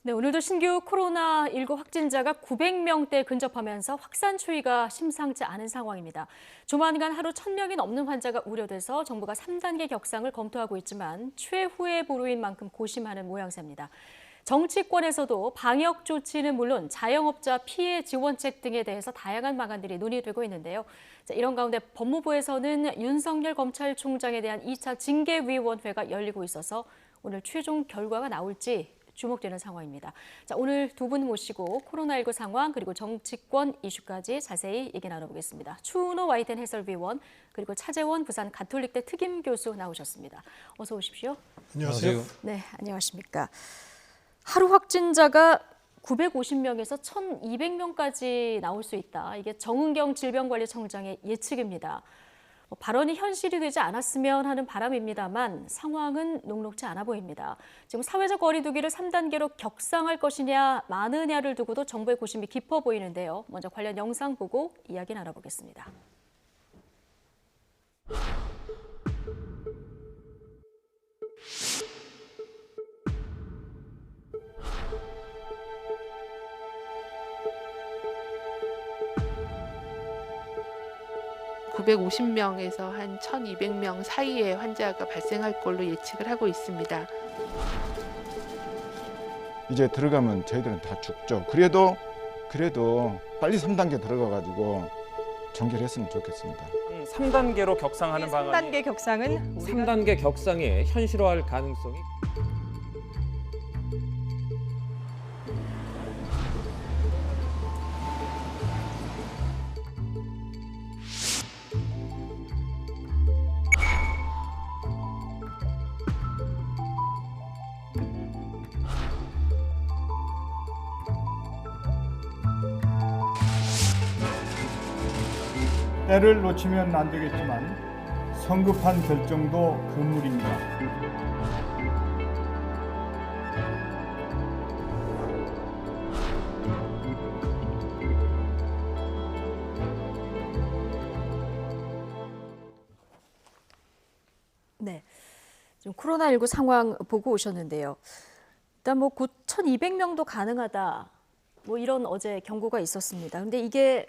네, 오늘도 신규 코로나19 확진자가 900명대 근접하면서 확산 추이가 심상치 않은 상황입니다. 조만간 하루 1,000명이 넘는 환자가 우려돼서 정부가 3단계 격상을 검토하고 있지만 최후의 보루인 만큼 고심하는 모양새입니다. 정치권에서도 방역 조치는 물론 자영업자 피해 지원책 등에 대해서 다양한 방안들이 논의되고 있는데요. 이런 가운데 법무부에서는 윤석열 검찰총장에 대한 2차 징계위원회가 열리고 있어서 오늘 최종 결과가 나올지 주목되는 상황입니다. 오늘 두 분 모시고 코로나19 상황 그리고 정치권 이슈까지 자세히 얘기 나눠보겠습니다. 추은호 YTN 해설위원 그리고 차재원 부산 가톨릭대 특임 교수 나오셨습니다. 어서 오십시오. 안녕하세요. 네, 안녕하십니까. 하루 확진자가 950명에서 1,200명까지 나올 수 있다. 이게 정은경 질병관리청장의 예측입니다. 발언이 현실이 되지 않았으면 하는 바람입니다만 상황은 녹록지 않아 보입니다. 지금 사회적 거리 두기를 3단계로 격상할 것이냐 마느냐를 두고도 정부의 고심이 깊어 보이는데요. 먼저 관련 영상 보고 이야기 나눠보겠습니다. (950명에서) 한 (1,200명) 사이의 환자가 발생할 걸로 예측을 하고 있습니다. 이제 들어가면 저희들은 다 죽죠. 그래도 빨리 3단계 들어가가지고 종결했으면 좋겠습니다. 3단계로 격상하는 방안이 3단계 격상은 3단계 격상에 현실화할 가능성이 때를 놓치면 안 되겠지만 성급한 결정도 금물입니다. 네, 좀 코로나19 상황 보고 오셨는데요. 일단 곧 1,200명도 가능하다. 이런 어제 경고가 있었습니다. 근데 이게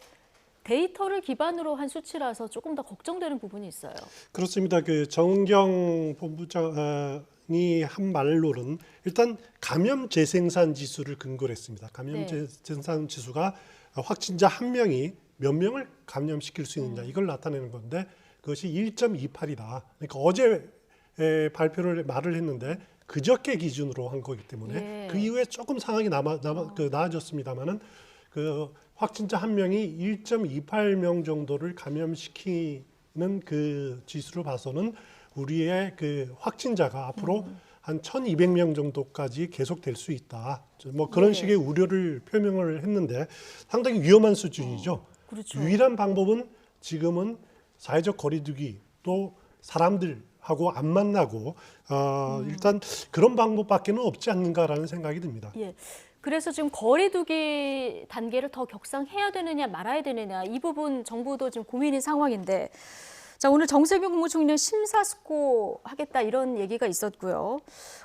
데이터를 기반으로 한 수치라서 조금 더 걱정되는 부분이 있어요. 그렇습니다. 정은경 본부장이 한 말로는 일단 감염 재생산 지수를 근거로 했습니다. 감염 재생산 지수가 확진자 한 명이 몇 명을 감염시킬 수 있느냐 이걸 나타내는 건데 그것이 1.28이다. 그러니까 어제 말을 했는데 그저께 기준으로 한 거기 때문에 그 이후에 조금 상황이 나아졌습니다만은 확진자 한 명이 1.28명 정도를 감염시키는 그 지수로 봐서는 우리의 확진자가 앞으로 한 1,200명 정도까지 계속될 수 있다. 그런 식의 우려를 표명을 했는데 상당히 위험한 수준이죠. 그렇죠. 유일한 방법은 지금은 사회적 거리두기 또 사람들하고 안 만나고 일단 그런 방법밖에는 없지 않는가라는 생각이 듭니다. 예. 그래서 지금 거리두기 단계를 더 격상해야 되느냐 말아야 되느냐 이 부분 정부도 지금 고민인 상황인데 오늘 정세균 국무총리는 심사숙고하겠다 이런 얘기가 있었고요.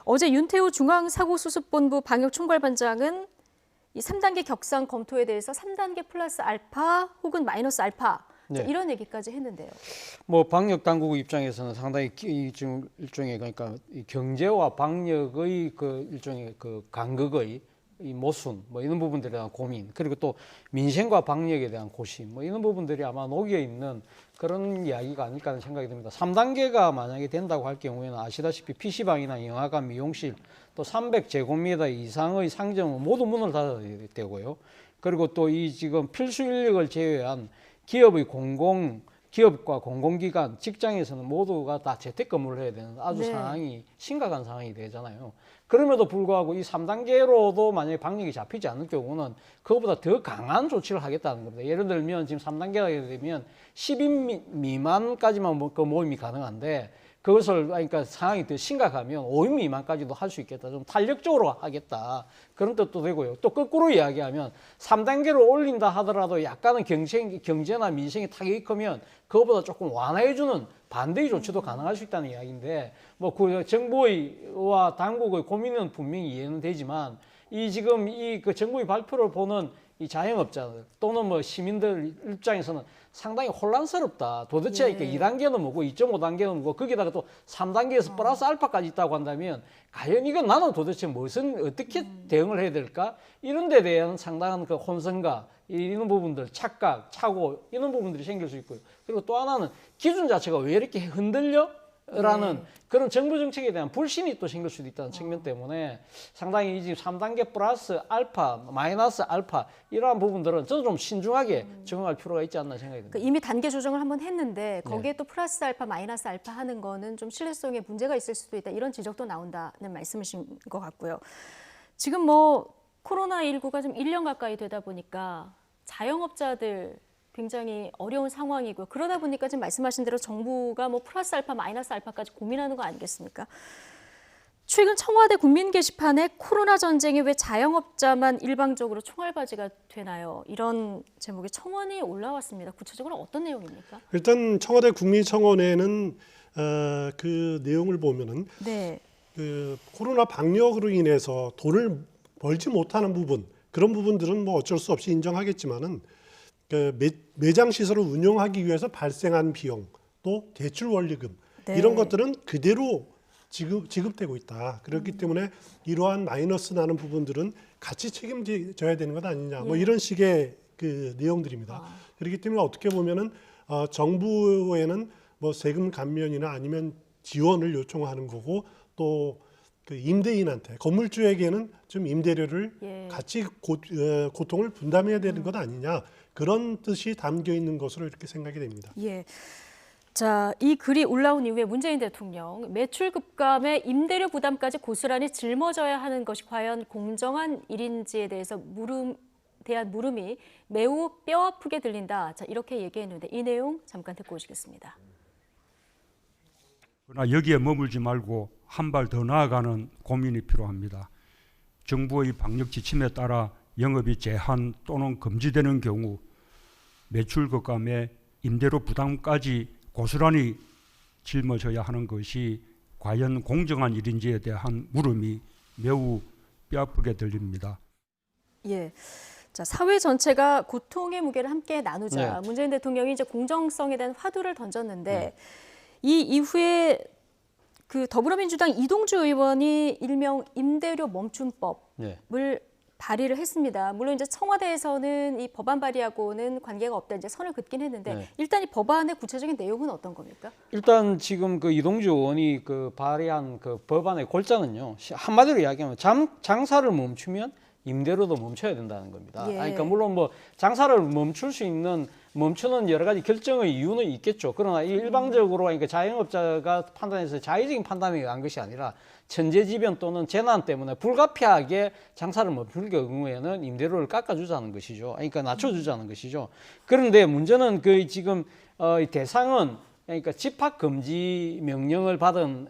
어제 윤태호 중앙사고수습본부 방역총괄반장은 이 3단계 격상 검토에 대해서 3단계 플러스 알파 혹은 마이너스 알파 이런 얘기까지 했는데요. 방역 당국 입장에서는 상당히 지금 일종의 그러니까 경제와 방역의 일종의 간극의 이 모순 이런 부분들에 대한 고민 그리고 또 민생과 방역에 대한 고심 이런 부분들이 아마 녹여 있는 그런 이야기가 아닐까 하는 생각이 듭니다. 3단계가 만약에 된다고 할 경우에는 아시다시피 PC방이나 영화관, 미용실 또 300제곱미터 이상의 상점은 모두 문을 닫아야 되고요. 그리고 또 이 지금 필수 인력을 제외한 기업과 공공기관, 직장에서는 모두가 다 재택근무를 해야 되는 아주 상황이 심각한 상황이 되잖아요. 그럼에도 불구하고 이 3단계로도 만약에 방역이 잡히지 않을 경우는 그것보다 더 강한 조치를 하겠다는 겁니다. 예를 들면 지금 3단계가 되면 10인 미만까지만 그 모임이 가능한데 그것을 그러니까 상황이 더 심각하면 5인 미만까지도 할 수 있겠다. 좀 탄력적으로 하겠다. 그런 뜻도 되고요. 또 거꾸로 이야기하면 3단계로 올린다 하더라도 약간은 경제나 민생이 타격이 크면 그것보다 조금 완화해주는 반대의 조치도 가능할 수 있다는 이야기인데 그 정부와 당국의 고민은 분명히 이해는 되지만 이 지금 이 그 정부의 발표를 보는 이 자영업자들 또는 뭐 시민들 입장에서는 상당히 혼란스럽다. 도대체 예. 2단계는 뭐고 2.5단계는 뭐고 거기다가 또 3단계에서 플러스 알파까지 있다고 한다면 과연 이건 나는 도대체 무슨 어떻게 대응을 해야 될까? 이런 데 대한 상당한 그 혼선과 이런 부분들, 착각, 착오 이런 부분들이 생길 수 있고요. 그리고 또 하나는 기준 자체가 왜 이렇게 흔들려? 라는 그런 정부 정책에 대한 불신이 또 생길 수도 있다는 측면 때문에 상당히 이 지금 3단계 플러스 알파, 마이너스 알파 이러한 부분들은 저는 좀 신중하게 적응할 필요가 있지 않나 생각이 듭니다. 그러니까 이미 단계 조정을 한번 했는데 거기에 또 플러스 알파, 마이너스 알파 하는 거는 좀 신뢰성에 문제가 있을 수도 있다. 이런 지적도 나온다는 말씀이신 것 같고요. 지금 뭐 코로나19가 좀 1년 가까이 되다 보니까 자영업자들 굉장히 어려운 상황이고요. 그러다 보니까 지금 말씀하신 대로 정부가 뭐 플러스 알파, 마이너스 알파까지 고민하는 거 아니겠습니까? 최근 청와대 국민 게시판에 코로나 전쟁이 왜 자영업자만 일방적으로 총알바지가 되나요? 이런 제목의 청원이 올라왔습니다. 구체적으로 어떤 내용입니까? 일단 청와대 국민청원에는 그 내용을 보면은 네. 그 코로나 방역으로 인해서 돈을 벌지 못하는 부분 그런 부분들은 뭐 어쩔 수 없이 인정하겠지만은 그 매장 시설을 운영하기 위해서 발생한 비용 또 대출 원리금 네. 이런 것들은 그대로 지급되고 있다. 그렇기 때문에 이러한 마이너스 나는 부분들은 같이 책임져야 되는 것 아니냐. 뭐 이런 식의 그 내용들입니다. 그렇기 때문에 어떻게 보면은 정부에는 뭐 세금 감면이나 아니면 지원을 요청하는 거고 또 그 임대인한테 건물주에게는 좀 임대료를 같이 고통을 분담해야 되는 것 아니냐. 그런 뜻이 담겨 있는 것으로 이렇게 생각이 됩니다. 예. 자, 이 글이 올라온 이후에 문재인 대통령 매출 급감에 임대료 부담까지 고스란히 짊어져야 하는 것이 과연 공정한 일인지에 대해서 대한 물음이 매우 뼈아프게 들린다. 자, 이렇게 얘기했는데 이 내용 잠깐 듣고 오시겠습니다. 그러나 여기에 머물지 말고 한 발 더 나아가는 고민이 필요합니다. 정부의 방역 지침에 따라 영업이 제한 또는 금지되는 경우 매출 급감에 임대료 부담까지 고스란히 짊어져야 하는 것이 과연 공정한 일인지에 대한 물음이 매우 뼈아프게 들립니다. 예. 자, 사회 전체가 고통의 무게를 함께 나누자. 문재인 대통령이 이제 공정성에 대한 화두를 던졌는데 이 이후에 그 더불어민주당 이동주 의원이 일명 임대료 멈춤법을 발의를 했습니다. 물론 이제 청와대에서는 이 법안 발의하고는 관계가 없다 이제 선을 긋긴 했는데 일단 이 법안의 구체적인 내용은 어떤 겁니까? 일단 지금 그 이동주 의원이 그 발의한 그 법안의 골자는요. 한마디로 이야기하면 장사를 멈추면 임대료도 멈춰야 된다는 겁니다. 그러니까 물론 뭐 장사를 멈추는 여러 가지 결정의 이유는 있겠죠. 그러나 일방적으로 그러니까 자영업자가 판단해서 자의적인 판단에 의한 것이 아니라 천재지변 또는 재난 때문에 불가피하게 장사를 멈출 경우에는 임대료를 깎아주자는 것이죠. 그러니까 낮춰주자는 것이죠. 그런데 문제는 그 지금 대상은 그러니까 집합 금지 명령을 받은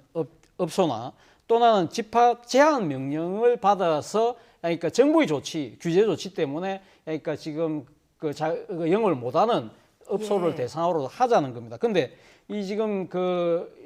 업소나 또는 집합 제한 명령을 받아서 그러니까 정부의 조치, 규제 조치 때문에 그러니까 지금 그 영업을 못하는 업소를 대상으로 하자는 겁니다. 근데 이 지금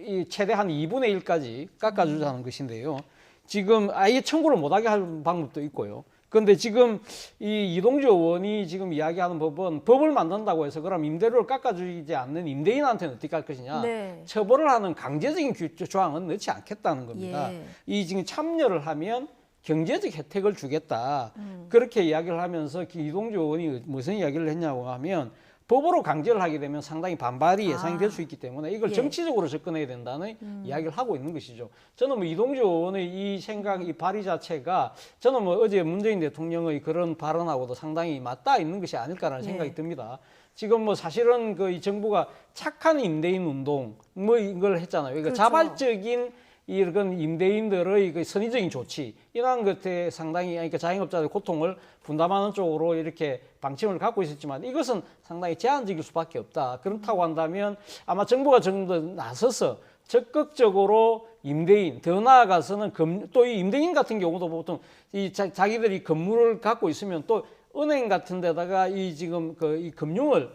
이 최대 한 2분의 1까지 깎아주자는 것인데요. 지금 아예 청구를 못하게 할 방법도 있고요. 그런데 지금 이 이동주 의원이 지금 이야기하는 법은 법을 만든다고 해서 그럼 임대료를 깎아주지 않는 임대인한테는 어떻게 할 것이냐. 처벌을 하는 강제적인 조항은 넣지 않겠다는 겁니다. 이 지금 참여를 하면 경제적 혜택을 주겠다. 그렇게 이야기를 하면서 이동주 의원이 무슨 이야기를 했냐고 하면 법으로 강제를 하게 되면 상당히 반발이 예상이 될 수 있기 때문에 이걸 정치적으로 접근해야 된다는 이야기를 하고 있는 것이죠. 저는 뭐 이동주 의원의 이 생각, 이 발의 자체가 저는 뭐 어제 문재인 대통령의 그런 발언하고도 상당히 맞닿아 있는 것이 아닐까라는 생각이 듭니다. 지금 뭐 사실은 이 정부가 착한 임대인 운동 뭐 이걸 했잖아요. 그러니까 자발적인 이런 임대인들의 그 선의적인 조치 이러한 것에 상당히 그러니까 자영업자들 고통을 분담하는 쪽으로 이렇게 방침을 갖고 있었지만 이것은 상당히 제한적일 수밖에 없다. 그렇다고 한다면 아마 정부가 좀 더 나서서 적극적으로 임대인 더 나아가서는 또 이 임대인 같은 경우도 보통 이 자기들이 건물을 갖고 있으면 또 은행 같은 데다가 지금 이 금융을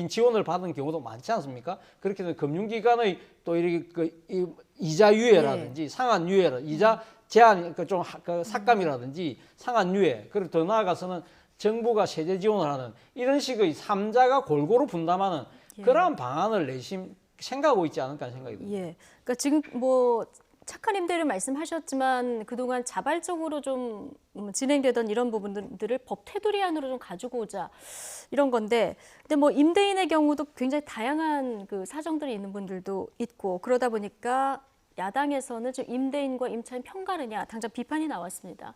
지원을 받은 경우도 많지 않습니까? 그렇게 되면 금융기관의 또 이렇게 이자 유예라든지 상환 유예라 이자 제한 그 삭감이라든지 상한유예, 그리고 더 나아가서는 정부가 세제 지원을 하는 이런 식의 삼자가 골고루 분담하는 그러한 방안을 생각하고 있지 않을까 생각이 듭니다. 예. 그러니까 지금 뭐 착한 임대료 말씀하셨지만 그동안 자발적으로 좀 진행되던 이런 부분들을 법 테두리안으로 좀 가지고 오자 이런 건데, 근데 뭐 임대인의 경우도 굉장히 다양한 그 사정들이 있는 분들도 있고 그러다 보니까 야당에서는 지금 임대인과 임차인 편가르냐 당장 비판이 나왔습니다.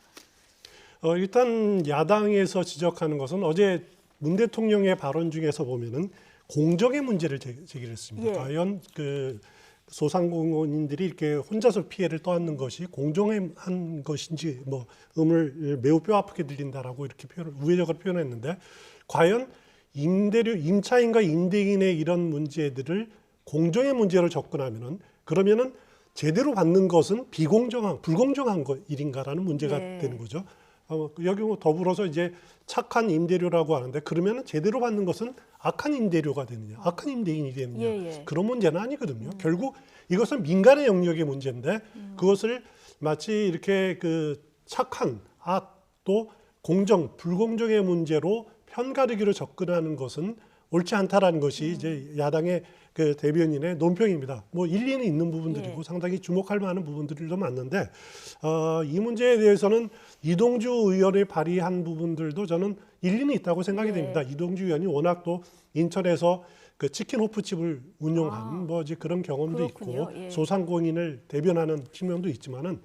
일단 야당에서 지적하는 것은 어제 문 대통령의 발언 중에서 보면은 공정의 문제를 제기를 했습니다. 예. 과연 그 소상공인들이 이렇게 혼자서 피해를 떠안는 것이 공정한 것인지 뭐 음을 매우 뼈 아프게 들린다라고 이렇게 우회적으로 표현했는데, 과연 임차인과 임대인의 이런 문제들을 공정의 문제로 접근하면은 그러면은 제대로 받는 것은 불공정한 일인가라는 문제가 예. 되는 거죠. 여기 뭐 더불어서 이제 착한 임대료라고 하는데, 그러면 제대로 받는 것은 악한 임대료가 되느냐, 악한 임대인이 되느냐, 예. 그런 문제는 아니거든요. 결국 이것은 민간의 영역의 문제인데 그것을 마치 이렇게 그 착한 또 공정, 불공정의 문제로 편가르기로 접근하는 것은 옳지 않다라는 것이 이제 야당의 그 대변인의 논평입니다. 뭐 일리는 있는 부분들이고 상당히 주목할 만한 부분들도 많는데, 이 문제에 대해서는 이동주 의원이 발의한 부분들도 저는 일리는 있다고 생각이 됩니다. 이동주 의원이 워낙 또 인천에서 그 치킨 호프집을 운영한 뭐 이제 그런 경험도 그렇군요. 있고 소상공인을 대변하는 측면도 있지만은,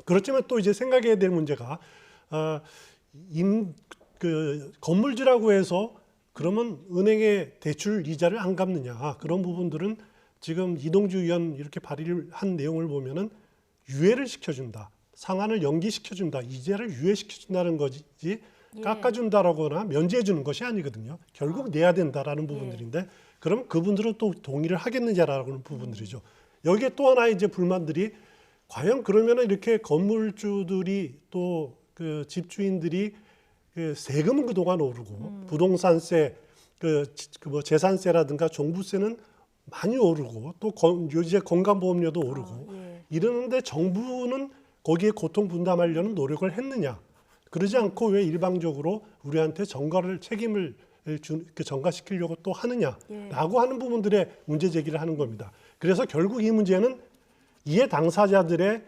그렇지만 또 이제 생각해야 될 문제가 건물주라고 해서 그러면 은행에 대출 이자를 안 갚느냐, 그런 부분들은 지금 이동주 의원 이렇게 발의를 한 내용을 보면은 유예를 시켜준다, 상한을 연기시켜준다, 이자를 유예시켜준다는 거지 깎아준다라거나 면제해주는 것이 아니거든요. 결국 내야 된다라는 부분들인데, 그럼 그분들은 또 동의를 하겠느냐라는 부분들이죠. 여기에 또 하나의 이제 불만들이, 과연 그러면은 이렇게 건물주들이 또 그 집주인들이 그 세금은 그동안 오르고 부동산세, 뭐 재산세라든가 종부세는 많이 오르고 또 이제 건강보험료도 오르고 이러는데 정부는 거기에 고통 분담하려는 노력을 했느냐? 그러지 않고 왜 일방적으로 우리한테 책임을 전가시키려고 또 하느냐라고 하는 부분들의 문제 제기를 하는 겁니다. 그래서 결국 이 문제는 이해 당사자들의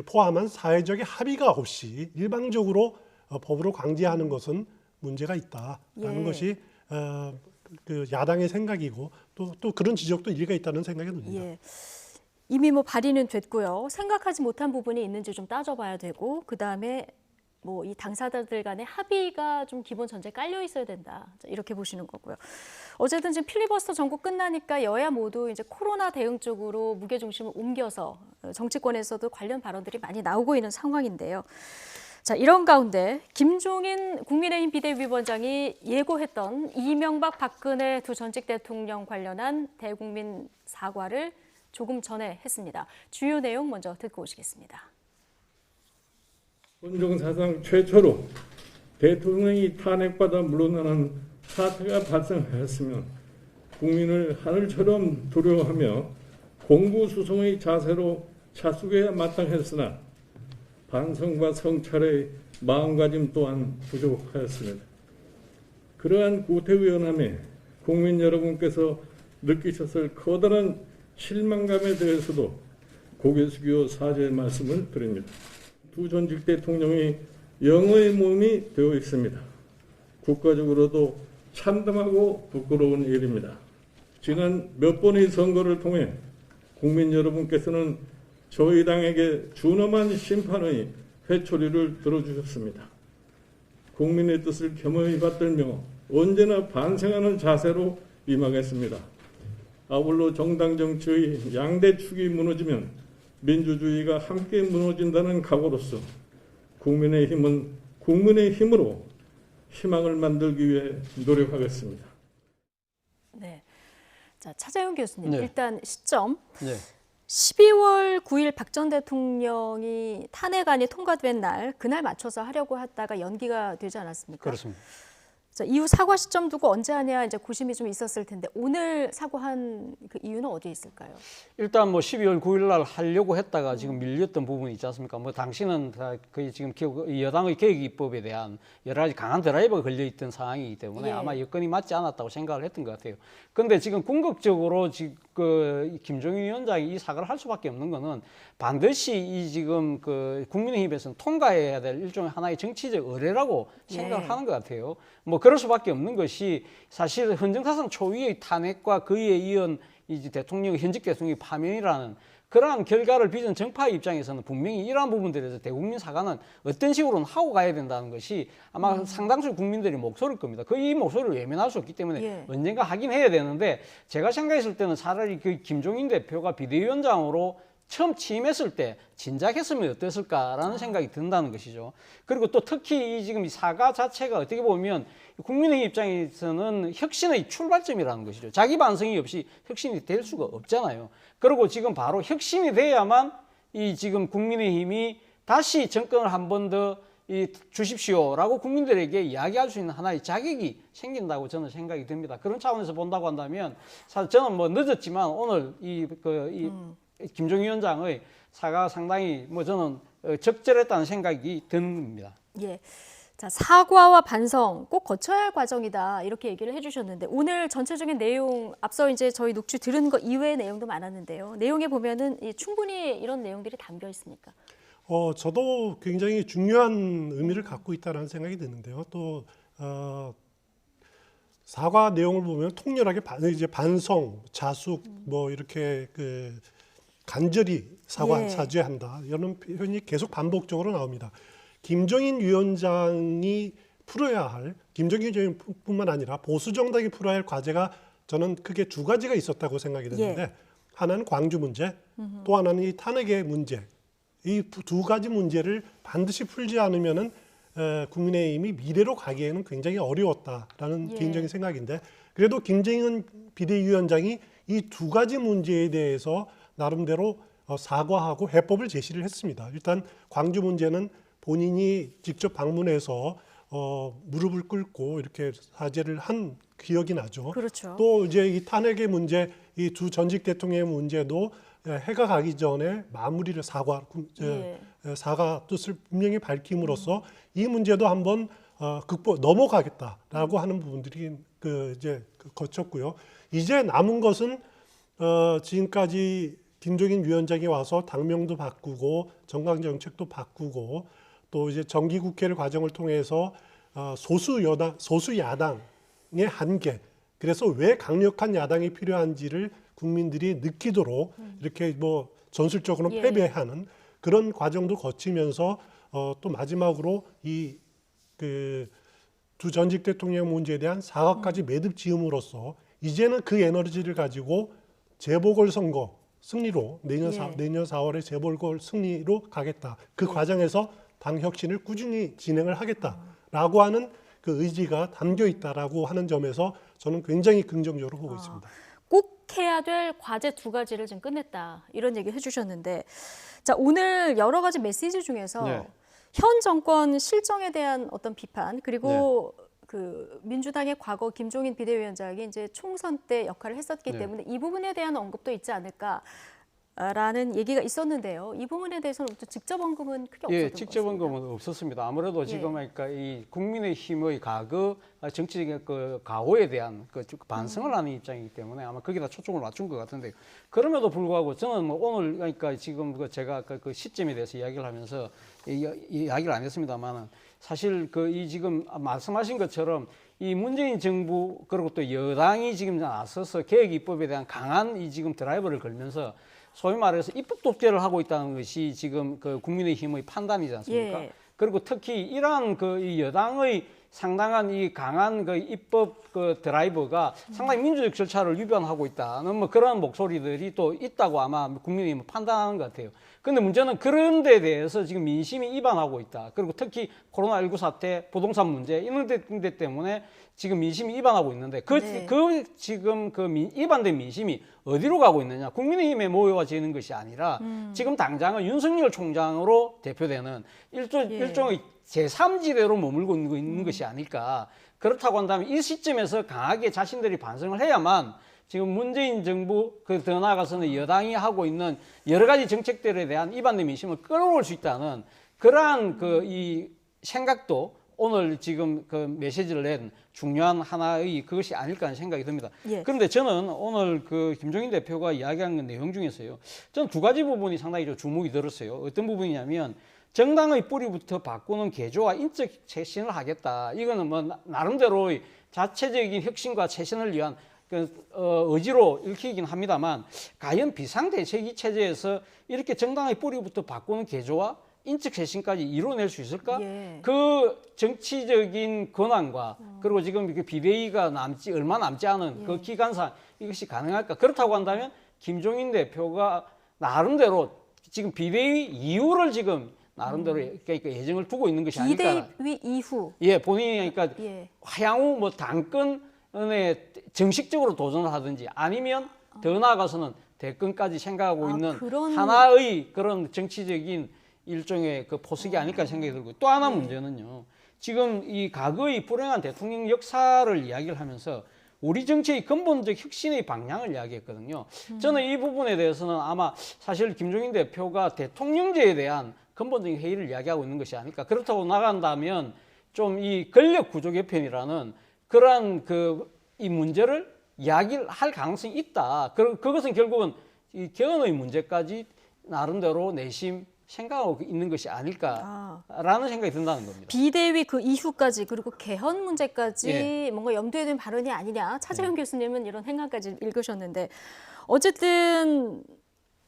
포함한 사회적인 합의가 없이 일방적으로 법으로 강제하는 것은 문제가 있다라는 것이 그 야당의 생각이고 또 그런 지적도 일리가 있다는 생각이 듭니다. 이미 뭐 발의는 됐고요. 생각하지 못한 부분이 있는지 좀 따져봐야 되고, 그 다음에 뭐 이 당사자들 간의 합의가 좀 기본 전제에 깔려 있어야 된다, 이렇게 보시는 거고요. 어쨌든 지금 필리버스터 전국 끝나니까 여야 모두 이제 코로나 대응 쪽으로 무게 중심을 옮겨서 정치권에서도 관련 발언들이 많이 나오고 있는 상황인데요. 자, 이런 가운데 김종인 국민의힘 비대위원장이 예고했던 이명박 박근혜 두 전직 대통령 관련한 대국민 사과를 조금 전에 했습니다. 주요 내용 먼저 듣고 오시겠습니다. 헌정사상 최초로 대통령이 탄핵받아 물러나는 사태가 발생하였으면 국민을 하늘처럼 두려워하며 공부수성의 자세로 자숙해야 마땅했으나 반성과 성찰의 마음가짐 또한 부족하였습니다. 그러한 구태의연함에 국민 여러분께서 느끼셨을 커다란 실망감에 대해서도 고개 숙여 사죄의 말씀을 드립니다. 두 전직 대통령이 영어의 몸이 되어 있습니다. 국가적으로도 참담하고 부끄러운 일입니다. 지난 몇 번의 선거를 통해 국민 여러분께서는 저희 당에게 준엄한 심판의 회초리를 들어주셨습니다. 국민의 뜻을 겸허히 받들며 언제나 반성하는 자세로 임하겠습니다. 아울러 정당 정치의 양대축이 무너지면 민주주의가 함께 무너진다는 각오로서 국민의힘은 국민의 힘으로 희망을 만들기 위해 노력하겠습니다. 네, 자 차재훈 교수님, 네. 일단 시점. 네. 12월 9일 박 전 대통령이 탄핵안이 통과된 날, 그날 맞춰서 하려고 하다가 연기가 되지 않았습니까? 그렇습니다. 자, 이후 사과 시점 두고 언제 하냐 이제 고심이 좀 있었을 텐데 오늘 사과한 그 이유는 어디에 있을까요? 일단 뭐 12월 9일 날 하려고 했다가 지금 밀렸던 부분이 있지 않습니까? 뭐 당신은 다 거의 지금 여당의 계획 입법에 대한 여러 가지 강한 드라이버가 걸려 있던 상황이기 때문에 예. 아마 여건이 맞지 않았다고 생각을 했던 것 같아요. 근데 지금 궁극적으로 지금 그 김종인 위원장이 이 사과를 할 수밖에 없는 거는 반드시 이 지금 그 국민의힘에서는 통과해야 될 일종의 하나의 정치적 의례라고 생각을 예. 하는 것 같아요. 뭐 그럴 수밖에 없는 것이 사실 헌정사상 초유의 탄핵과 그에 이은 이제 대통령 현직 대통령의 파면이라는 그러한 결과를 빚은 정파의 입장에서는 분명히 이러한 부분들에서 대국민 사과는 어떤 식으로는 하고 가야 된다는 것이 아마 상당수 국민들의 목소리일 겁니다. 그 이 목소리를 외면할 수 없기 때문에 예. 언젠가 하긴 해야 되는데 제가 생각했을 때는 차라리 그 김종인 대표가 비대위원장으로 처음 취임했을 때 진작했으면 어땠을까라는 생각이 든다는 것이죠. 그리고 또 특히 이 지금 이 사과 자체가 어떻게 보면 국민의 입장에서는 혁신의 출발점이라는 것이죠. 자기 반성이 없이 혁신이 될 수가 없잖아요. 그리고 지금 바로 혁신이 돼야만 이 지금 국민의힘이 다시 정권을 한 번 더 주십시오라고 국민들에게 이야기할 수 있는 하나의 자격이 생긴다고 저는 생각이 듭니다. 그런 차원에서 본다고 한다면 사실 저는 뭐 늦었지만 오늘 김종인 위원장의 사과가 상당히 뭐 저는 적절했다는 생각이 듭니다. 예. 자, 사과와 반성 꼭 거쳐야 할 과정이다 이렇게 얘기를 해주셨는데 오늘 전체적인 내용 앞서 이제 저희 녹취 들은 거 이외의 내용도 많았는데요. 내용에 보면은 충분히 이런 내용들이 담겨 있습니까? 저도 굉장히 중요한 의미를 갖고 있다는 생각이 드는데요. 또 사과 내용을 보면 통렬하게 이제 반성, 자숙 뭐 이렇게 그 간절히 예. 사죄한다 이런 표현이 계속 반복적으로 나옵니다. 김종인 위원장이 풀어야 할 김종인 위원장뿐만 아니라 보수 정당이 풀어야 할 과제가 저는 크게 두 가지가 있었다고 생각이 드는데 예. 하나는 광주 문제, 또 하나는 이 탄핵의 문제. 이 두 가지 문제를 반드시 풀지 않으면은 국민의힘이 미래로 가기에는 굉장히 어려웠다라는 예. 개인적인 생각인데 그래도 김정은 비대위원장이 이 두 가지 문제에 대해서 나름대로 사과하고 해법을 제시를 했습니다. 일단 광주 문제는 본인이 직접 방문해서 무릎을 꿇고 이렇게 사죄를 한 기억이 나죠. 그렇죠. 또 이제 이 탄핵의 문제, 이 두 전직 대통령의 문제도 해가 가기 전에 마무리를 사과 뜻을 분명히 밝힘으로써 이 문제도 한번 넘어가겠다라고 하는 부분들이 거쳤고요. 이제 남은 것은 지금까지 김종인 위원장이 와서 당명도 바꾸고 정강 정책도 바꾸고 또 이제 정기국회를 과정을 통해서 소수 야당의 한계, 그래서 왜 강력한 야당이 필요한지를 국민들이 느끼도록 이렇게 뭐 전술적으로 예. 패배하는 그런 과정도 거치면서 또 마지막으로 이 두 전직 대통령 문제에 대한 사과까지 매듭 지음으로써 이제는 그 에너지를 가지고 재보궐선거 승리로 내년 4월에 재보궐 승리로 가겠다. 그 과정에서 당 혁신을 꾸준히 진행을 하겠다라고 하는 그 의지가 담겨 있다라고 하는 점에서 저는 굉장히 긍정적으로 보고 있습니다. 꼭 해야 될 과제 두 가지를 지금 끝냈다 이런 얘기 해주셨는데 자 오늘 여러 가지 메시지 중에서 네. 현 정권 실정에 대한 어떤 비판 그리고 그 민주당의 과거 김종인 비대위원장이 이제 총선 때 역할을 했었기 네. 때문에 이 부분에 대한 언급도 있지 않을까라는 얘기가 있었는데요. 이 부분에 대해서는 또 직접 언급은 크게 없었던 것 같습니다. 직접 언급은 없었습니다. 아무래도 지금 그러니까 이 국민의힘의 과거 정치적인 그 가오에 대한 그 반성을 하는 입장이기 때문에 아마 거기다 초점을 맞춘 것 같은데 그럼에도 불구하고 저는 뭐 오늘 그러니까 지금 제가 그 시점에 대해서 이야기를 하면서 이야기를 안 했습니다만은 사실 이 지금 말씀하신 것처럼 이 문재인 정부 그리고 또 여당이 지금 나서서 개혁 입법에 대한 강한 이 지금 드라이버를 걸면서 소위 말해서 입법 독재를 하고 있다는 것이 지금 그 국민의힘의 판단이지 않습니까? 예. 그리고 특히 이러한 이 여당의 상당한 이 강한 그 입법 그 드라이버가 상당히 민주적 절차를 위반하고 있다는 뭐 그런 목소리들이 또 있다고 아마 국민의힘은 판단하는 것 같아요. 근데 문제는 그런 데 대해서 지금 민심이 위반하고 있다. 그리고 특히 코로나19 사태, 부동산 문제 이런 데 때문에 지금 민심이 위반하고 있는데 지금 위반된 민심이 어디로 가고 있느냐? 국민의힘에 모여지는 것이 아니라 지금 당장은 윤석열 총장으로 대표되는 일종의 제3지대로 머물고 있는 것이 아닐까. 그렇다고 한다면 이 시점에서 강하게 자신들이 반성을 해야만 지금 문재인 정부 더 나아가서는 여당이 하고 있는 여러 가지 정책들에 대한 이반대 민심을 끌어올 수 있다는 그러한 이 생각도 오늘 지금 그 메시지를 낸 중요한 하나의 그것이 아닐까 하는 생각이 듭니다. 예. 그런데 저는 오늘 그 김종인 대표가 이야기한 내용 중에서요. 저는 두 가지 부분이 상당히 좀 주목이 들었어요. 어떤 부분이냐면 정당의 뿌리부터 바꾸는 개조와 인적 쇄신을 하겠다. 이거는 뭐 나름대로의 자체적인 혁신과 쇄신을 위한 의지로 읽히긴 합니다만 과연 비상대책위 체제에서 이렇게 정당의 뿌리부터 바꾸는 개조와 인적 쇄신까지 이뤄낼 수 있을까? 예. 그 정치적인 권한과 그리고 지금 이렇게 비대위가 얼마 남지 않은 그 기간상 이것이 가능할까? 그렇다고 한다면 김종인 대표가 나름대로 지금 비대위 이후를 지금 나름대로 그러니까 예정을 두고 있는 것이 아닐까? 비대위 이후. 예, 본인이 그러니까 예. 향후 뭐 당권에 정식적으로 도전을 하든지 아니면 더 나아가서는 대권까지 생각하고 있는 하나의 그런 정치적인 일종의 그 포석이 아닐까 생각이 들고 또 하나 문제는요. 지금 이 과거의 불행한 대통령 역사를 이야기를 하면서 우리 정치의 근본적 혁신의 방향을 이야기했거든요. 저는 이 부분에 대해서는 아마 사실 김종인 대표가 대통령제에 대한 근본적인 회의를 이야기하고 있는 것이 아닐까. 그렇다고 나간다면 좀 이 권력 구조 개편이라는 그러한 이 문제를 이야기를 할 가능성이 있다. 그것은 결국은 이 개헌의 문제까지 나름대로 내심 생각하고 있는 것이 아닐까라는 생각이 든다는 겁니다. 비대위 그 이후까지 그리고 개헌 문제까지 뭔가 염두에 둔 발언이 아니냐. 차재현 교수님은 이런 행간까지 읽으셨는데 어쨌든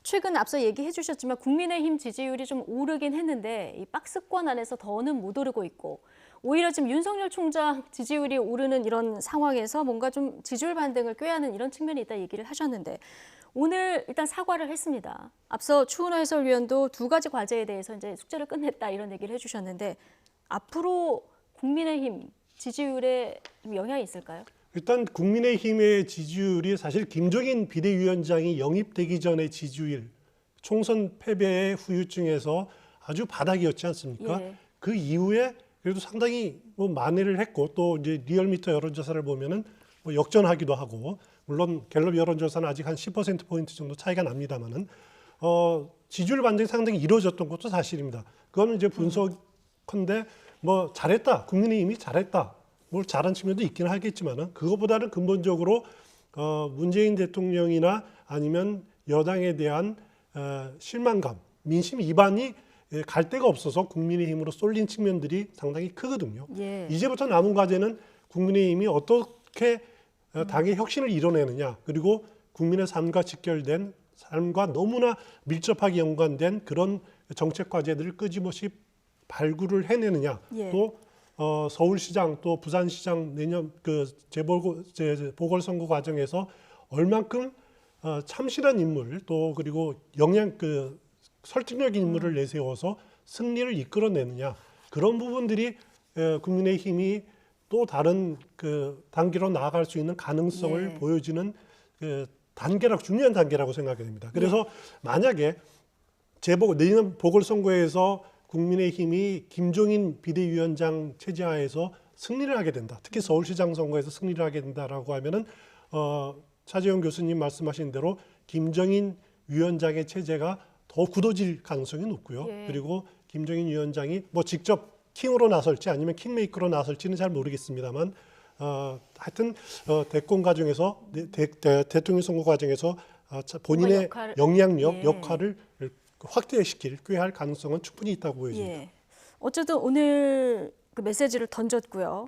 최근 앞서 얘기해 주셨지만 국민의힘 지지율이 좀 오르긴 했는데 이 박스권 안에서 더는 못 오르고 있고 오히려 지금 윤석열 총장 지지율이 오르는 이런 상황에서 뭔가 좀 지지율 반등을 꾀하는 이런 측면이 있다 얘기를 하셨는데 오늘 일단 사과를 했습니다. 앞서 추은호 해설위원도 두 가지 과제에 대해서 이제 숙제를 끝냈다 이런 얘기를 해주셨는데 앞으로 국민의힘 지지율에 좀 영향이 있을까요? 일단 국민의힘의 지지율이 사실 김종인 비대위원장이 영입되기 전의 지지율, 총선 패배의 후유증에서 아주 바닥이었지 않습니까? 예. 그 이후에 그래도 상당히 뭐 만회를 했고 또 이제 리얼미터 여론조사를 보면은 뭐 역전하기도 하고 물론 갤럽 여론조사는 아직 한 10%포인트 정도 차이가 납니다만은 지지율 반등이 상당히 이루어졌던 것도 사실입니다. 그거는 이제 분석컨대 뭐 잘했다, 국민의힘이 잘했다, 뭘 잘한 측면도 있긴 하겠지만은 그것보다는 근본적으로 문재인 대통령이나 아니면 여당에 대한 실망감, 민심 이반이 갈 데가 없어서 국민의힘으로 쏠린 측면들이 상당히 크거든요. 예. 이제부터 남은 과제는 국민의힘이 어떻게 당의 혁신을 이뤄내느냐, 그리고 국민의 삶과 직결된 삶과 너무나 밀접하게 연관된 그런 정책 과제들을 끊임없이 발굴을 해내느냐. 예. 또 서울시장 또 부산시장 내년 그 재보궐선거 과정에서 얼만큼 참신한 인물 또 그리고 설득력 인물을 내세워서 승리를 이끌어내느냐, 그런 부분들이 국민의힘이 또 다른 그 단계로 나아갈 수 있는 가능성을 보여주는 중요한 단계라고 생각이 됩니다. 그래서 만약에 내년 보궐선거에서 국민의힘이 김종인 비대위원장 체제하에서 승리를 하게 된다. 특히 서울시장 선거에서 승리를 하게 된다라고 하면은 차재현 교수님 말씀하신 대로 김종인 위원장의 체제가 더 굳어질 가능성이 높고요. 그리고 김종인 위원장이 뭐 직접 킹으로 나설지 아니면 킹메이커로 나설지는 잘 모르겠습니다만 하여튼 대권 과정에서 대통령 선거 과정에서 본인의 영향력, 역할을 확대시킬 꾀할 가능성은 충분히 있다고 보여집니다. 예. 어쨌든 오늘 그 메시지를 던졌고요.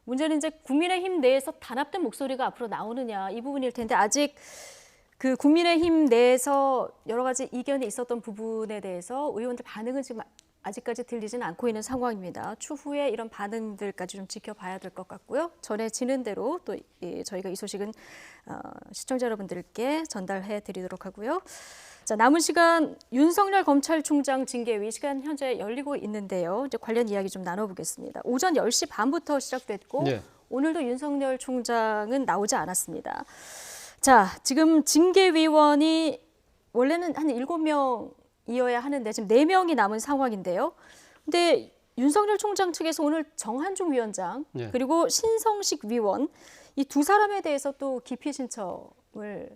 문제는 이제 국민의힘 내에서 단합된 목소리가 앞으로 나오느냐 이 부분일 텐데 아직 그 국민의힘 내에서 여러 가지 이견이 있었던 부분에 대해서 의원들 반응은 지금 아직까지 들리지는 않고 있는 상황입니다. 추후에 이런 반응들까지 좀 지켜봐야 될 것 같고요. 전해지는 대로 또 저희가 이 소식은 시청자 여러분들께 전달해 드리도록 하고요. 자, 남은 시간 윤석열 검찰총장 징계위 시간 현재 열리고 있는데요. 이제 관련 이야기 좀 나눠보겠습니다. 오전 10시 반부터 시작됐고 오늘도 윤석열 총장은 나오지 않았습니다. 자, 지금 징계위원이 원래는 한 7명이어야 하는데 지금 4명이 남은 상황인데요. 근데 윤석열 총장 측에서 오늘 정한중 위원장 네. 그리고 신성식 위원 이 두 사람에 대해서 또 기피 신청을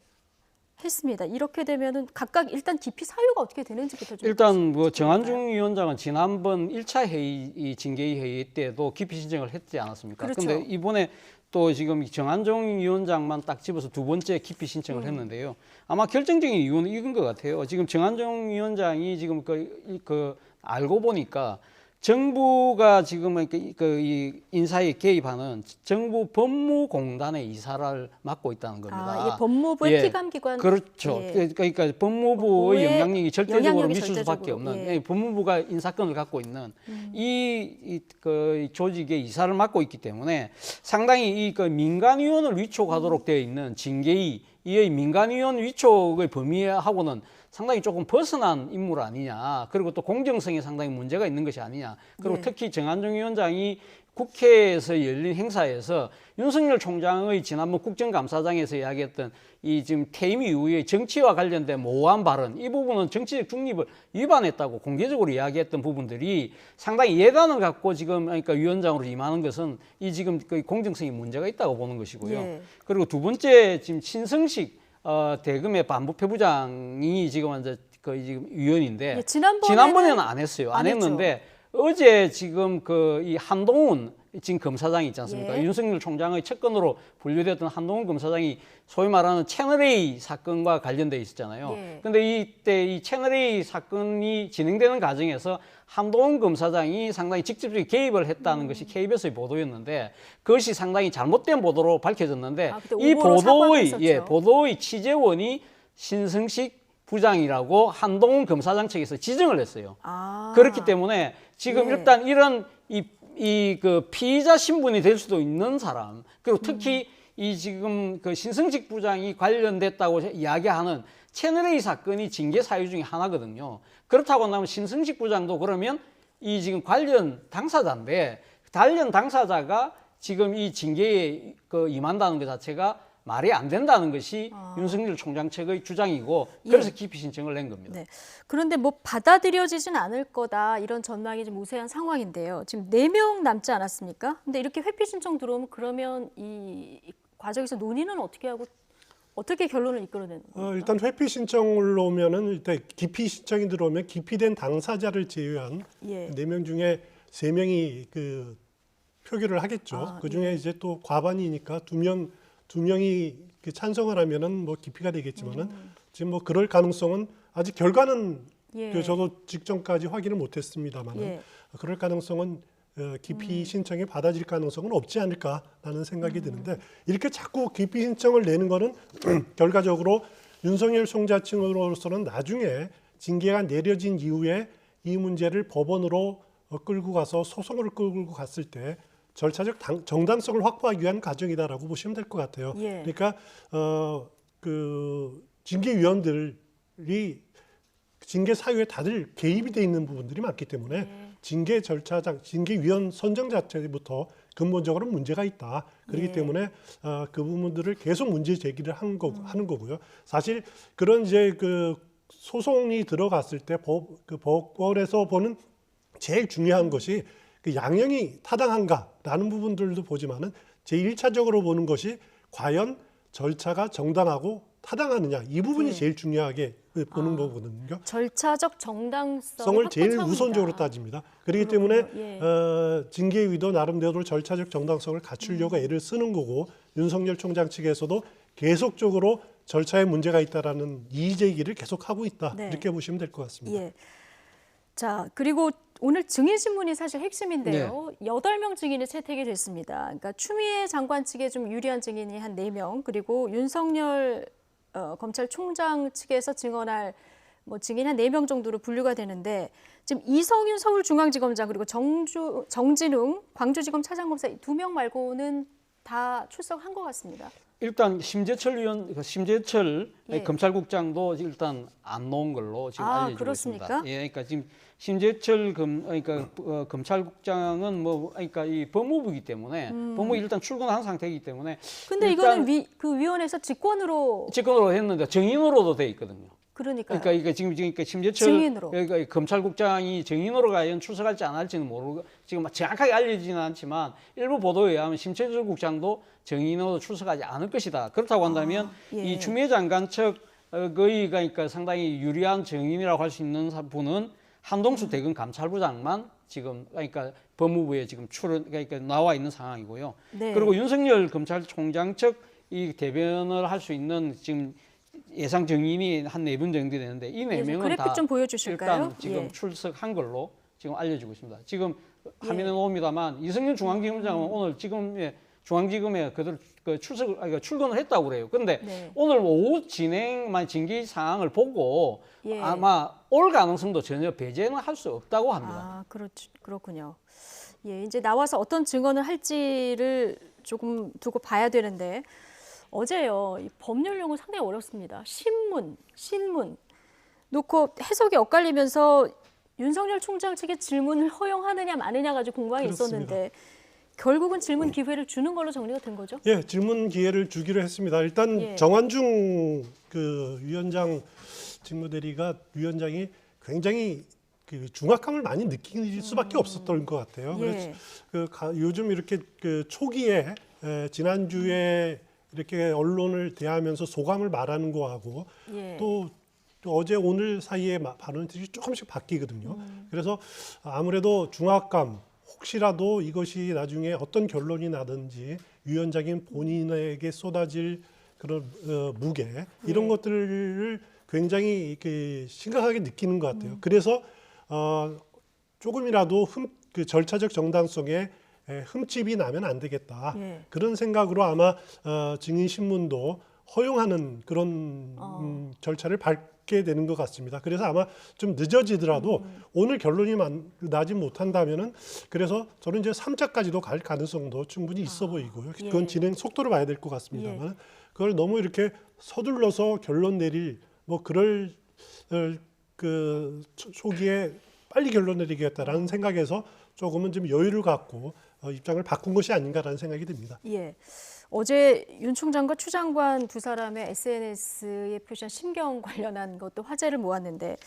했습니다. 이렇게 되면은 각각 일단 기피 사유가 어떻게 되는지부터 좀 일단 뭐 짚어볼까요? 정한중 위원장은 지난번 1차 회의 이 징계위 회의 때도 기피 신청을 했지 않았습니까? 그렇죠. 근데 이번에 또 지금 정한중 위원장만 딱 집어서 두 번째 기피 신청을 했는데요. 아마 결정적인 이유는 이건 것 같아요. 지금 정한중 위원장이 지금 알고 보니까 정부가 지금 이 인사에 개입하는 정부 법무공단의 이사를 맡고 있다는 겁니다. 아, 예, 법무부의 예, 피감기관. 그렇죠. 예. 그러니까 법무부의 영향력이 절대적으로 영향력이 미칠 수밖에 절대적으로, 없는 예. 법무부가 인사권을 갖고 있는 이 조직의 이사를 맡고 있기 때문에 상당히 이 민간위원을 위촉하도록 되어 있는 징계위 이의 민간위원 위촉의 범위하고는 상당히 조금 벗어난 인물 아니냐. 그리고 또 공정성에 상당히 문제가 있는 것이 아니냐. 그리고 네. 특히 정한중 위원장이 국회에서 열린 행사에서 윤석열 총장의 지난번 국정감사장에서 이야기했던 이 지금 퇴임 이후에 정치와 관련된 모호한 발언, 이 부분은 정치적 중립을 위반했다고 공개적으로 이야기했던 부분들이 상당히 예단을 갖고 지금 그러니까 위원장으로 임하는 것은 이 지금 그 공정성에 문제가 있다고 보는 것이고요. 예. 그리고 두 번째 지금 신성식 대금의 반부패부장이 지금 이제 지금 위원인데 예, 지난번에는 안 했어요. 안 안 했죠. 했는데 어제 지금 이 한동훈 지금 검사장이 있지 않습니까? 예. 윤석열 총장의 측근으로 분류됐던 한동훈 검사장이 소위 말하는 채널A 사건과 관련돼 있었잖아요. 예. 근데 이때 이 채널A 사건이 진행되는 과정에서 한동훈 검사장이 상당히 직접적인 개입을 했다는 것이 KBS의 보도였는데 그것이 상당히 잘못된 보도로 밝혀졌는데 아, 그때 이 오보로 사과도 했었죠. 보도의 취재원이 신성식 부장이라고 한동훈 검사장 측에서 지정을 했어요. 아. 그렇기 때문에 지금 예. 일단 이런 그 피의자 신분이 될 수도 있는 사람 그리고 특히 이 지금 그 신성식 부장이 관련됐다고 이야기하는 채널A 사건이 징계 사유 중에 하나거든요. 그렇다고 한다면 신성식 부장도 그러면 이 지금 관련 당사자인데 관련 당사자가 지금 이 징계에 임한다는 것 자체가 말이 안 된다는 것이 윤석열 총장 측의 주장이고 그래서 기피 신청을 낸 겁니다. 네. 그런데 뭐 받아들여지진 않을 거다 이런 전망이 좀 우세한 상황인데요. 지금 4명 남지 않았습니까? 근데 이렇게 회피 신청 들어오면 그러면 이 과정에서 논의는 어떻게 하고 어떻게 결론을 이끌어내는 겁니까? 일단 회피 신청을 오면은 일단 기피 신청이 들어오면 기피된 당사자를 제외한 예. 4명 중에 3명이 그 표결을 하겠죠. 아, 그 중에 예. 이제 또 과반이니까 두 명이 그 찬성을 하면은 뭐 기피가 되겠지만은 지금 뭐 그럴 가능성은 아직 결과는 예. 그 저도 직전까지 확인을 못했습니다만은 예. 그럴 가능성은 기피 신청이 받아질 가능성은 없지 않을까라는 생각이 드는데 이렇게 자꾸 기피 신청을 내는 거는 결과적으로 윤석열 총장 측으로서는 나중에 징계가 내려진 이후에 이 문제를 법원으로 끌고 가서 소송을 끌고 갔을 때 절차적 정당성을 확보하기 위한 과정이다라고 보시면 될 것 같아요. 예. 그러니까 그 징계위원들이 징계 사유에 다들 개입이 돼 있는 부분들이 많기 때문에 징계 절차장, 징계위원 선정 자체부터 근본적으로 문제가 있다. 그렇기 예. 때문에 그 부분들을 계속 문제 제기를 하는 거고요. 사실 그런 이제 그 소송이 들어갔을 때 법원에서 보는 제일 중요한 것이 그 양형이 타당한가라는 부분들도 보지만은 제1차적으로 보는 것이 과연 절차가 정당하고 타당하느냐 이 부분이 네. 제일 중요하게 보는 거거든요. 절차적 정당성을 성을 제일 확보 우선적으로 차원이다. 따집니다. 그렇기 그렇군요. 때문에 예. 징계위도 나름대로 절차적 정당성을 갖추려고 애를 쓰는 거고 윤석열 총장 측에서도 계속적으로 절차에 문제가 있다라는 이의 제기를 계속하고 있다. 네. 이렇게 보시면 될 것 같습니다. 예. 자, 그리고 오늘 증인 신문이 사실 핵심인데요. 8명 증인이 채택이 됐습니다. 그러니까 추미애 장관 측에 좀 유리한 증인이 한 4명, 그리고 윤석열 검찰총장 측에서 증언할 증인 한 4명 정도로 분류가 되는데 지금 이성윤 서울중앙지검장 그리고 정진웅 광주지검 차장검사 이 2명 말고는 다 출석한 것 같습니다. 일단 심재철 예. 검찰국장도 일단 안 놓은 걸로 지금 알려지고 그렇습니까? 있습니다. 예, 그러니까 지금 심재철 검찰국장은 그러니까 이 법무부이기 때문에 법무부 일단 출근한 상태이기 때문에 근데 이거는 그 위원회에서 직권으로 했는데 정인으로도 돼 있거든요. 그러니까요. 그러니까 지금 심재철 증인으로. 그러니까 검찰국장이 증인으로 과연 출석할지 안 할지는 모르고 지금 정확하게 알려지지는 않지만 일부 보도에 의하면 심재철 국장도 증인으로 출석하지 않을 것이다. 그렇다고 한다면 예. 이 추미애 장관 측의 그러니까 상당히 유리한 증인이라고 할 수 있는 분은 한동수 대검 감찰부장만 지금 그러니까 법무부에 지금 그러니까 나와 있는 상황이고요. 네. 그리고 윤석열 검찰총장 측 이 대변을 할 수 있는 지금 예상 증인이 한 4분 정도 되는데 이 4명은 그래픽 다 좀 보여주실까요? 일단 지금 예. 출석한 걸로 지금 알려지고 있습니다. 지금 예. 화면에 나옵니다만 이승윤 중앙지검장은 오늘 지금 중앙지검에 그대로 출근을 했다고 그래요. 그런데 네. 오늘 오후 징계 상황을 보고 예. 아마 올 가능성도 전혀 배제는 할 수 없다고 합니다. 그렇군요. 예, 이제 나와서 어떤 증언을 할지를 조금 두고 봐야 되는데 어제요, 이 법률 용어 상당히 어렵습니다. 신문 놓고 해석이 엇갈리면서 윤석열 총장 측의 질문을 허용하느냐 마느냐 가지고 공방이 그렇습니다. 있었는데 결국은 질문 기회를 주는 걸로 정리가 된 거죠? 예, 질문 기회를 주기로 했습니다. 일단 예. 정환중 그 위원장 직무대리가 위원장이 굉장히 그 중압감을 많이 느낄 수밖에 없었던 것 같아요. 예. 그래서 요즘 이렇게 그 초기에 지난주에 이렇게 언론을 대하면서 소감을 말하는 거하고 예. 또 어제 오늘 사이에 발언들이 조금씩 바뀌거든요. 그래서 아무래도 중압감, 혹시라도 이것이 나중에 어떤 결론이 나든지 위원장인 본인에게 쏟아질 그런 무게 이런 것들을 굉장히 이렇게 심각하게 느끼는 것 같아요. 그래서 조금이라도 그 절차적 정당성에 흠집이 나면 안 되겠다. 예. 그런 생각으로 아마 증인 신문도 허용하는 그런 절차를 밟게 되는 것 같습니다. 그래서 아마 좀 늦어지더라도 오늘 결론이 나지 못한다면은 그래서 저는 이제 3차까지도 갈 가능성도 충분히 있어 보이고요. 그건 예. 진행 속도를 봐야 될 것 같습니다만 그걸 너무 이렇게 서둘러서 결론 내릴 뭐 그럴 그 초기에 빨리 결론 내리겠다라는 생각에서 조금은 좀 여유를 갖고 입장을 바꾼 것이 아닌가라는 생각이 듭니다. 예. 어제 윤 총장과 추 장관 두 사람의 SNS에 표시한 심경 관련한 것도 화제를 모았는데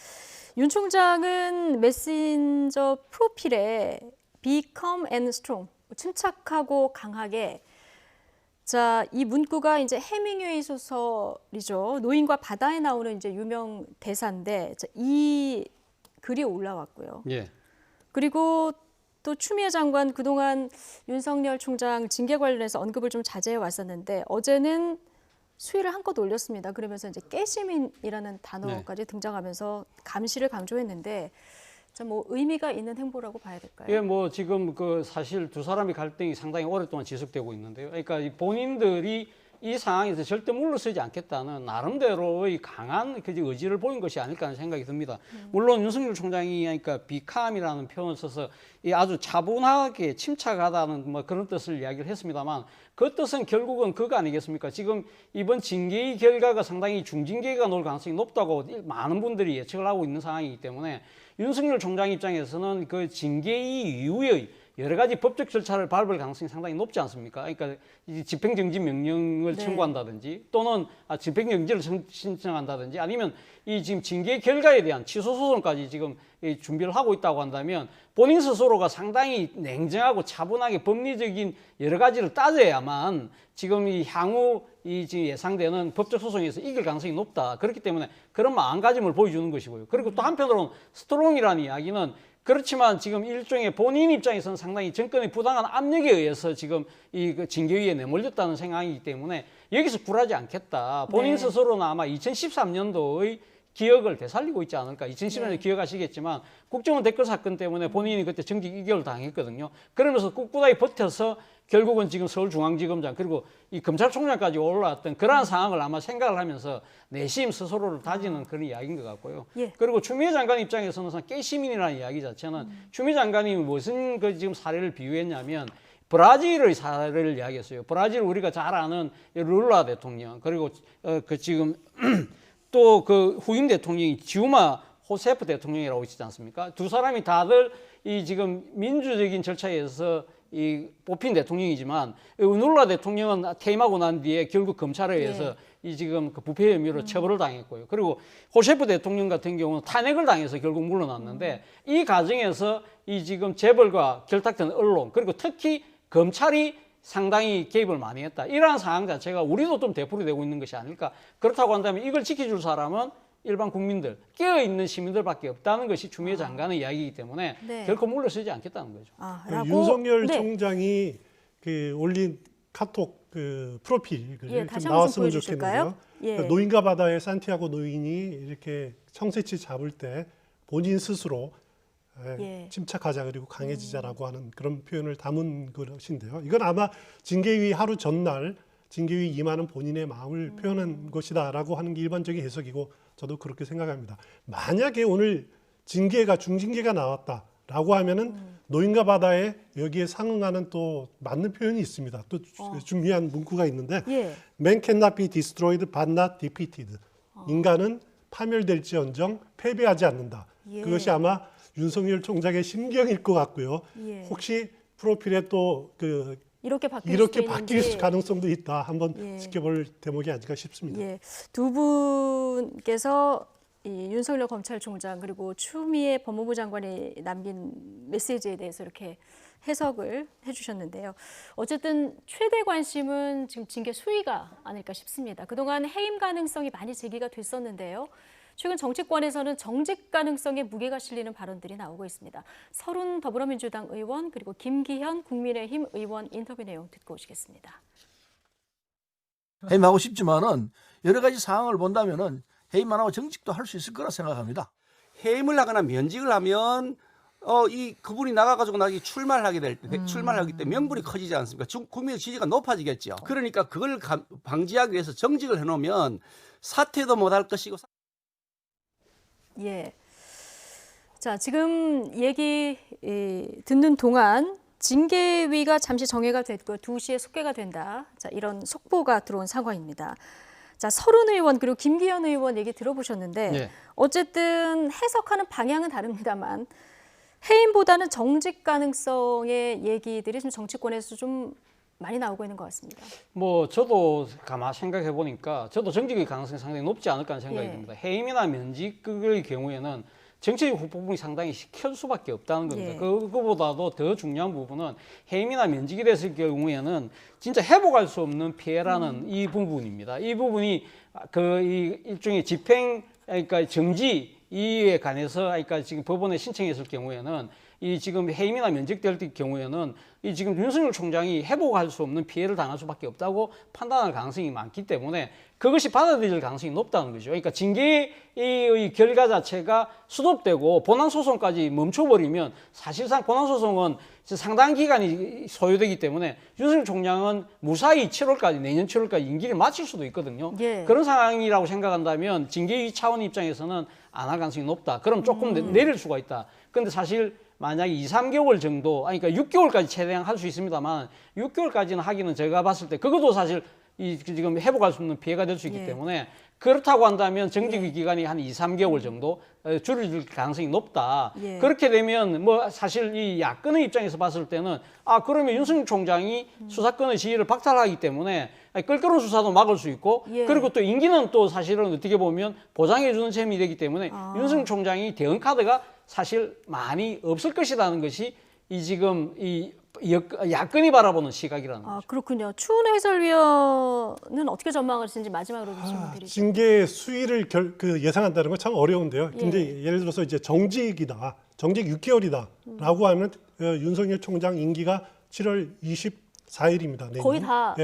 윤 총장은 메신저 프로필에 Be calm and strong, 침착하고 강하게. 자, 이 문구가 이제 해밍웨이 소설이죠. 노인과 바다에 나오는 이제 유명 대사인데 자, 이 글이 올라왔고요. 예. 그리고 또 추미애 장관 그동안 윤석열 총장 징계 관련해서 언급을 좀 자제해 왔었는데 어제는 수위를 한껏 올렸습니다. 그러면서 이제 깨시민이라는 단어까지 등장하면서 감시를 강조했는데 자, 뭐 의미가 있는 행보라고 봐야 될까요? 예, 뭐 지금 그 사실 두 사람의 갈등이 상당히 오랫동안 지속되고 있는데요. 그러니까 이 본인들이 이 상황에서 절대 물러서지 않겠다는 나름대로의 강한 그 의지를 보인 것이 아닐까 하는 생각이 듭니다. 물론 윤석열 총장이 그러니까 비캄이라는 표현을 써서 이 아주 차분하게 침착하다는 뭐 그런 뜻을 이야기를 했습니다만 그 뜻은 결국은 그거 아니겠습니까? 지금 이번 징계의 결과가 상당히 중징계가 나올 가능성이 높다고 많은 분들이 예측을 하고 있는 상황이기 때문에 윤석열 총장 입장에서는 그 징계 이후의 여러 가지 법적 절차를 밟을 가능성이 상당히 높지 않습니까? 그러니까 집행정지 명령을 청구한다든지 또는 집행정지를 신청한다든지 아니면 이 지금 징계 결과에 대한 취소 소송까지 지금 준비를 하고 있다고 한다면 본인 스스로가 상당히 냉정하고 차분하게 법리적인 여러 가지를 따져야만 지금 이 향후 이 지금 예상되는 법적 소송에서 이길 가능성이 높다. 그렇기 때문에 그런 마음가짐을 보여주는 것이고요. 그리고 또 한편으로는 스트롱이라는 이야기는 그렇지만 지금 일종의 본인 입장에서는 상당히 정권의 부당한 압력에 의해서 지금 이 징계위에 내몰렸다는 생각이기 때문에 여기서 굴하지 않겠다. 본인 스스로는 아마 2013년도의 기억을 되살리고 있지 않을까. 2010년에 기억하시겠지만 국정원 댓글 사건 때문에 본인이 그때 정직 2개월 당했거든요. 그러면서 꿋꿋하게 버텨서 결국은 지금 서울중앙지검장 그리고 이 검찰총장까지 올라왔던 그러한 상황을 아마 생각을 하면서 내심 스스로를 다지는 그런 이야기인 것 같고요. 그리고 추미애 장관 입장에서는 깨시민이라는 이야기 자체는 추미애 장관이 무슨 그 지금 사례를 비유했냐면 브라질의 사례를 이야기했어요. 브라질 우리가 잘 아는 룰라 대통령 그리고 그 지금 또 그 후임 대통령이 지우마 호세프 대통령이라고 있지 않습니까? 두 사람이 다들 이 지금 민주적인 절차에 의해서 이 뽑힌 대통령이지만 룰라 대통령은 퇴임하고 난 뒤에 결국 검찰에 의해서 이 지금 그 부패 혐의로 처벌을 당했고요. 그리고 호셰프 대통령 같은 경우는 탄핵을 당해서 결국 물러났는데 이 과정에서 이 지금 재벌과 결탁된 언론 그리고 특히 검찰이 상당히 개입을 많이 했다. 이러한 상황 자체가 우리도 좀 되풀이 되고 있는 것이 아닐까. 그렇다고 한다면 이걸 지켜줄 사람은 일반 국민들, 깨어있는 시민들밖에 없다는 것이 추미애 장관의 이야기이기 때문에 네. 결코 물러서지 않겠다는 거죠. 윤석열 네. 총장이 그 올린 카톡 그 프로필 예, 좀 나왔으면 좋겠는데요. 예. 그 노인과 바다의 산티아고 노인이 이렇게 청새치 잡을 때 본인 스스로 예. 침착하자 그리고 강해지자라고 하는 그런 표현을 담은 것인데요. 이건 아마 징계위 하루 전날 징계위 임하는 본인의 마음을 표현한 것이다라고 하는 게 일반적인 해석이고 저도 그렇게 생각합니다. 만약에 오늘 징계가 중징계가 나왔다라고 하면은 노인과 바다에 여기에 상응하는 또 맞는 표현이 있습니다. 또 준비한 문구가 있는데 예. Man cannot be destroyed but not defeated. 인간은 파멸될지언정 패배하지 않는다. 예. 그것이 아마 윤석열 총장의 심경일 것 같고요. 예. 혹시 프로필에 또 그 이렇게 바뀔 이렇게 수도 바뀔 있는지. 가능성도 있다. 한번 예. 지켜볼 대목이 아닐까 싶습니다. 예, 두 분께서 이 윤석열 검찰총장 그리고 추미애 법무부 장관이 남긴 메시지에 대해서 이렇게 해석을 해주셨는데요. 어쨌든 최대 관심은 지금 징계 수위가 아닐까 싶습니다. 그동안 해임 가능성이 많이 제기가 됐었는데요. 최근 정치권에서는 정직 가능성에 무게가 실리는 발언들이 나오고 있습니다. 서른 더불어민주당 의원 그리고 김기현 국민의힘 의원 인터뷰 내용 듣고 오시겠습니다. 해임하고 싶지만은 여러 가지 상황을 본다면은 해임만 하고 정직도 할 수 있을 거라 생각합니다. 해임을 하거나 면직을 하면 이 그분이 나가가지고 나중에 출마를 하게 될 때, 출마를 하기 때문에 명분이 커지지 않습니까? 국민의 지지가 높아지겠죠. 그러니까 그걸 방지하기 위해서 정직을 해놓으면 사퇴도 못할 것이고. 예. 자, 지금 얘기 듣는 동안 징계위가 잠시 정회가 됐고 2시에 속개가 된다. 자, 이런 속보가 들어온 상황입니다. 자, 서른 의원 그리고 김기현 의원 얘기 들어보셨는데 네. 어쨌든 해석하는 방향은 다릅니다만 해임보다는 정직 가능성의 얘기들이 지금 정치권에서 좀 많이 나오고 있는 것 같습니다. 뭐 저도 가만 생각해 보니까 저도 정직의 가능성이 상당히 높지 않을까 하는 생각이 듭니다. 해임이나 면직의 경우에는 정치적 후폭풍이 상당히 클 수밖에 없다는 겁니다. 예. 그거보다도 더 중요한 부분은 해임이나 면직이 됐을 경우에는 진짜 회복할 수 없는 피해라는 이 부분입니다. 이 부분이 이 일종의 집행 그러니까 정지 이에 관해서 그러니까 지금 법원에 신청했을 경우에는 이 지금 해임이나 면직될 경우에는 이 지금 윤석열 총장이 회복할 수 없는 피해를 당할 수밖에 없다고 판단할 가능성이 많기 때문에 그것이 받아들일 가능성이 높다는 거죠. 그러니까 징계의 결과 자체가 수독되고 본안소송까지 멈춰버리면 사실상 본안소송은 상당 기간이 소요되기 때문에 윤석열 총장은 무사히 7월까지 내년 7월까지 임기를 마칠 수도 있거든요. 예. 그런 상황이라고 생각한다면 징계위 차원 입장에서는 안 할 가능성이 높다. 그럼 조금 내릴 수가 있다. 그런데 사실 만약에 2, 3개월 정도, 그러니까 6개월까지 최대한 할 수 있습니다만 6개월까지는 하기는 제가 봤을 때 그것도 사실 지금 회복할 수 없는 피해가 될 수 있기 예. 때문에 그렇다고 한다면 정직위 기간이 한 2, 3개월 정도 줄어들 가능성이 높다. 예. 그렇게 되면 뭐 사실 이 야권의 입장에서 봤을 때는 그러면 윤석열 총장이 수사권의 지위를 박탈하기 때문에 껄끄러운 수사도 막을 수 있고 예. 그리고 또 임기는 또 사실은 어떻게 보면 보장해주는 셈이 되기 때문에 윤석열 총장이 대응 카드가 사실 많이 없을 것이라는 것이 이 지금 이 야권이 바라보는 시각이라는 거죠. 그렇군요. 추은 해설위원은 어떻게 전망하시는지 마지막으로 질문드리죠. 징계 수위를 예상한다는 건 참 어려운데요. 예. 근데 예를 들어서 이제 정직이다, 정직 6개월이다라고 하면 윤석열 총장 임기가 7월 24일입니다. 내년. 거의 다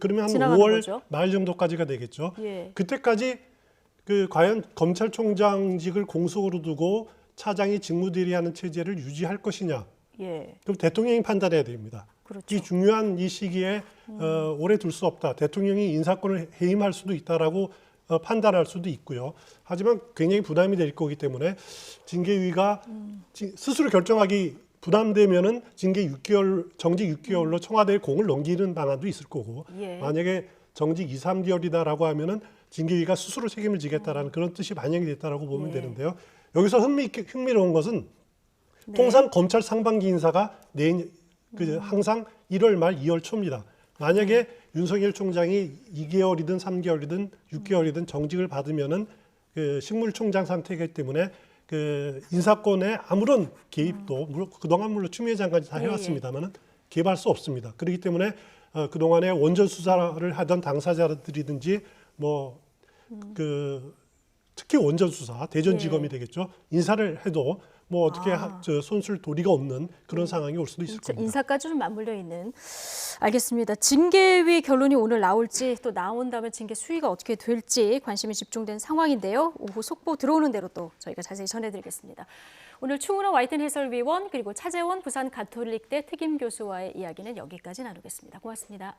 그러면 한 지나가는 5월 거죠. 말 정도까지가 되겠죠. 예. 그때까지 과연 검찰총장직을 공석으로 두고 차장이 직무대리하는 체제를 유지할 것이냐. 예. 그럼 대통령이 판단해야 됩니다. 그렇죠. 이 중요한 이 시기에 오래 둘 수 없다. 대통령이 인사권을 해임할 수도 있다라고 판단할 수도 있고요. 하지만 굉장히 부담이 될 거기 때문에 징계위가 스스로 결정하기 부담되면은 징계 6개월, 정직 6개월로 청와대에 공을 넘기는 방안도 있을 거고 예. 만약에 정직 2, 3개월이다라고 하면은 징계위가 스스로 책임을 지겠다라는 그런 뜻이 반영이 됐다라고 보면 예. 되는데요. 여기서 흥미로운 것은 네. 통상 검찰 상반기 인사가 항상 1월 말 2월 초입니다. 만약에 윤석열 총장이 2개월이든 3개월이든 6개월이든 정직을 받으면은 그 식물총장 상태이기 때문에 그 인사권에 아무런 개입도 물론 그동안 물론 추미애 장관이 다 해왔습니다만은 개입할 수 없습니다. 그렇기 때문에 그동안에 원전 수사를 하던 당사자들이든지 뭐 그 특히 원전 수사 대전지검이 되겠죠. 인사를 해도 뭐 어떻게 손쓸 도리가 없는 그런 상황이 올 수도 있을 겁니다. 인사까지 좀 맞물려 있는. 알겠습니다. 징계위 결론이 오늘 나올지 또 나온다면 징계 수위가 어떻게 될지 관심이 집중된 상황인데요. 오후 속보 들어오는 대로 또 저희가 자세히 전해드리겠습니다. 오늘 추은호 와이튼 해설위원 그리고 차재원 부산 가톨릭대 특임 교수와의 이야기는 여기까지 나누겠습니다. 고맙습니다.